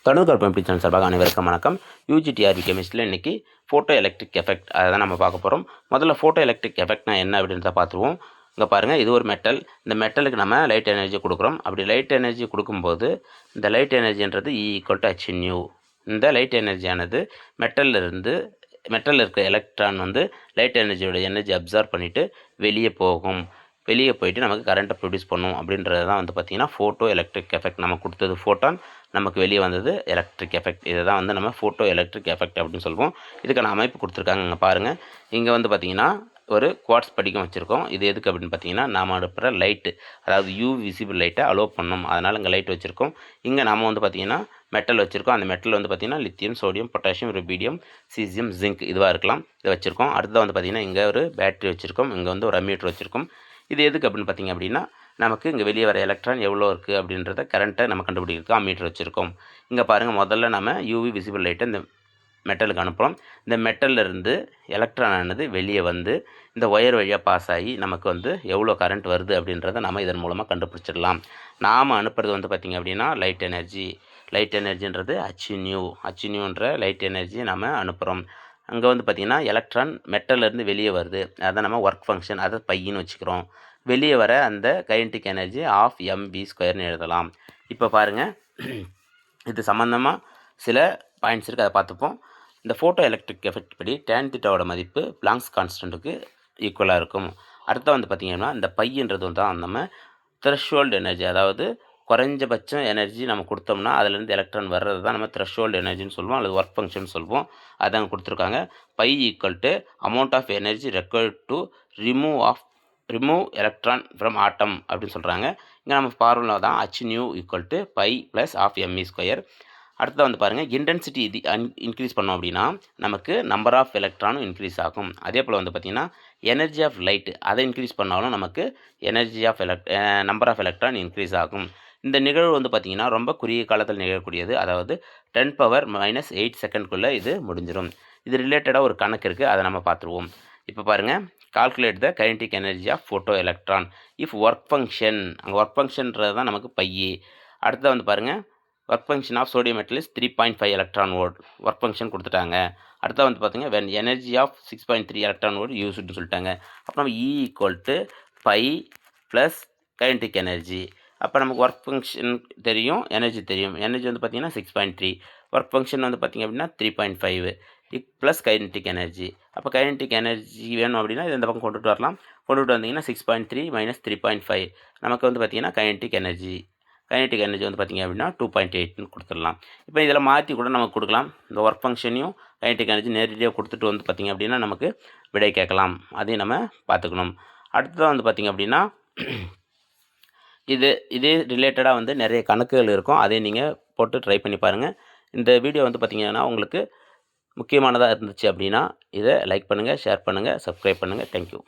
தொடர்ந்து கற்பனை சேனல் சார்பாக அனைவருக்கும் வணக்கம். யூஜிடிஆர்பி கெமிஸ்ட்ரியில் இன்றைக்கி ஃபோட்டோ எலக்ட்ரிக் எஃபெக்ட் அதை தான் நம்ம பார்க்க போகிறோம். முதல்ல ஃபோட்டோ எலக்ட்ரிக் எஃபெக்ட்னா என்ன அப்படின்றத பார்த்துருவோம். இங்கே பாருங்கள், இது ஒரு மெட்டல். இந்த மெட்டலுக்கு நம்ம லைட் எனர்ஜி கொடுக்குறோம். அப்படி லைட் எனர்ஜி கொடுக்கும்போது இந்த லைட் எனர்ஜின்றது E=hν. இந்த லைட் எனர்ஜியானது மெட்டலில் இருக்கிற எலக்ட்ரான் வந்து லைட் எனர்ஜியோட எனர்ஜி அப்சார்ப் பண்ணிவிட்டு வெளியே போகும். வெளியே போயிட்டு நமக்கு கரண்ட்டை ப்ரொடியூஸ் பண்ணும். அப்படின்றது தான் வந்து பார்த்திங்கன்னா ஃபோட்டோ எலக்ட்ரிக் எஃபெக்ட். நம்ம கொடுத்தது ஃபோட்டான், நமக்கு வெளியே வந்தது எலக்ட்ரிக் எஃபெக்ட். இதை தான் வந்து நம்ம ஃபோட்டோ எலக்ட்ரிக் எஃபெக்ட் அப்படின்னு சொல்லுவோம். இதுக்கான அமைப்பு கொடுத்துருக்காங்க. இங்கே பாருங்கள், இங்கே வந்து பார்த்திங்கன்னா ஒரு குவார்ட்ஸ் படிக்கம் வச்சுருக்கோம். இது எதுக்கு அப்படின்னு பார்த்தீங்கன்னா, நாம் அனுப்புகிற லைட்டு, அதாவது யூ விசிபிள் லைட்டை அலோவ் பண்ணணும். அதனால் இங்கே லைட் வச்சுருக்கோம். இங்கே நாம் வந்து பார்த்திங்கன்னா மெட்டல் வச்சுருக்கோம். அந்த மெட்டல் வந்து பார்த்திங்கன்னா lithium, sodium, potassium, rubidium, caesium, zinc இதுவாக இருக்கலாம். இதை வச்சுருக்கோம். அடுத்தது வந்து பார்த்திங்கன்னா இங்கே ஒரு பேட்டரி வச்சுருக்கோம். இங்கே வந்து ஒரு அம்மீட்டர் வச்சுருக்கோம். இது எதுக்கு அப்படின்னு பார்த்திங்க அப்படின்னா, நமக்கு இங்கே வெளியே வர எலக்ட்ரான் எவ்வளோ இருக்குது அப்படின்றத கரண்ட்டை நம்ம கண்டுபிடிக்கிறதுக்கு அம்மீட்டர் வச்சுருக்கோம். இங்கே பாருங்கள், முதல்ல நம்ம யூவி விசிபிள் லைட்டை இந்த மெட்டலுக்கு அனுப்புகிறோம். இந்த மெட்டல்லேருந்து எலக்ட்ரான் ஆனது வெளியே வந்து இந்த ஒயர் வழியாக பாஸ் ஆகி நமக்கு வந்து எவ்வளோ கரண்ட் வருது அப்படின்றத நம்ம இதன் மூலமாக கண்டுபிடிச்சிடலாம். நாம் அனுப்புறது வந்து பார்த்திங்க அப்படின்னா லைட் எனர்ஜின்றது ஹச்நியூன்ற லைட் எனர்ஜியை நம்ம அனுப்புகிறோம். அங்கே வந்து பார்த்திங்கன்னா எலக்ட்ரான் மெட்டல்லேருந்து வெளியே வருது. அதை நம்ம ஒர்க் ஃபங்க்ஷன், அதை பையின்னு வச்சுக்கிறோம். வெளியே வர அந்த கைனடிக் எனர்ஜி ½ mv² எழுதலாம். இப்போ பாருங்கள், இது சம்மந்தமாக சில பாயிண்ட்ஸ் இருக்குது, அதை பார்த்துப்போம். இந்த ஃபோட்டோ எலக்ட்ரிக் எஃபெக்ட் படி tan θவோட மதிப்பு பிளாங்க்ஸ் கான்ஸ்டன்ட்டுக்கு ஈக்குவலாக இருக்கும். அடுத்த வந்து பார்த்திங்கன்னா இந்த பையன்றது தான் நம்ம த்ரெஷ்ஹோல்டு எனர்ஜி, அதாவது குறைஞ்சபட்சம் எனர்ஜி நம்ம கொடுத்தோம்னா அதுலேருந்து எலக்ட்ரான் வர்றது தான் நம்ம த்ரெஷ்ஹோல்டு எனர்ஜின்னு சொல்லுவோம், அல்லது ஒர்க் ஃபங்க்ஷன் சொல்லுவோம். அதாங்க கொடுத்துருக்காங்க. Phi = amount of energy required to remove electron from atom அப்படின்னு சொல்கிறாங்க. இங்கே நம்ம ஃபார்முலா தான் hν = π + ½ mv². அடுத்தது வந்து பாருங்கள், இன்டென்சிட்டி இது இன்க்ரீஸ் பண்ணோம் அப்படின்னா நமக்கு நம்பர் ஆஃப் எலக்ட்ரானும் இன்க்ரீஸ் ஆகும். அதே போல் வந்து பார்த்திங்கன்னா எனர்ஜி ஆஃப் லைட் அதை இன்க்ரீஸ் பண்ணாலும் நமக்கு நம்பர் ஆஃப் எலக்ட்ரான் இன்க்ரீஸ் ஆகும். இந்த நிகழ்வு வந்து பார்த்திங்கன்னா ரொம்ப குறுகிய காலத்தில் நிகழக்கூடியது. அதாவது 10⁻⁸ செகண்ட்குள்ளே இது முடிஞ்சிடும். இது ரிலேட்டடாக ஒரு கணக்கு இருக்குது, அதை நம்ம பார்த்துருவோம். இப்போ பாருங்கள், calculate the kinetic energy of photo electron if work function, அங்கே ஒர்க் ஃபங்க்ஷன்றது தான் நமக்கு பையி. அடுத்தது வந்து பாருங்கள், work function of sodium metal is 3.5 electron volt work function கொடுத்துட்டாங்க. அடுத்தது வந்து பார்த்திங்க when energy of 6.3 electron volt used சொல்லிட்டாங்க. அப்புறம் E = π + கைனடிக் எனர்ஜி. அப்போ நமக்கு ஒர்க் ஃபங்க்ஷன் தெரியும், எனர்ஜி தெரியும். எனர்ஜி வந்து பார்த்திங்கன்னா 6.3, ஒர்க் ஃபங்க்ஷன் வந்து பார்த்திங்க அப்படின்னா 3.5 ப்ளஸ் கைனடிக் எனர்ஜி. அப்போ கைனடிக் எனர்ஜி வேணும் அப்படின்னா இது இந்த பக்கம் கொண்டுட்டு வரலாம். கொண்டுட்டு வந்தீங்கன்னா 6.3 - 3.5 நமக்கு வந்து பார்த்திங்கன்னா கைனடிக் எனர்ஜி வந்து பார்த்திங்க அப்படின்னா 2.8ன்னு கொடுத்துடலாம். இப்போ இதில் மாற்றி கூட நமக்கு கொடுக்கலாம். இந்த ஒர்க் ஃபங்க்ஷனையும் கைனடிக் எனர்ஜி நேரடியாக கொடுத்துட்டு வந்து பார்த்திங்க அப்படின்னா நமக்கு விடை கேட்கலாம். அதையும் நம்ம பார்த்துக்கணும். அடுத்ததாக வந்து பார்த்திங்க அப்படின்னா இதே ரிலேட்டடாக வந்து நிறைய கணக்குகள் இருக்கும். அதை நீங்கள் போட்டு ட்ரை பண்ணி பாருங்கள். இந்த வீடியோ வந்து பார்த்திங்கன்னா உங்களுக்கு முக்கியமானதாக இருந்துச்சு அப்படின்னா இதை லைக் பண்ணுங்கள், ஷேர் பண்ணுங்கள், சப்ஸ்கிரைப் பண்ணுங்கள். தேங்க்யூ.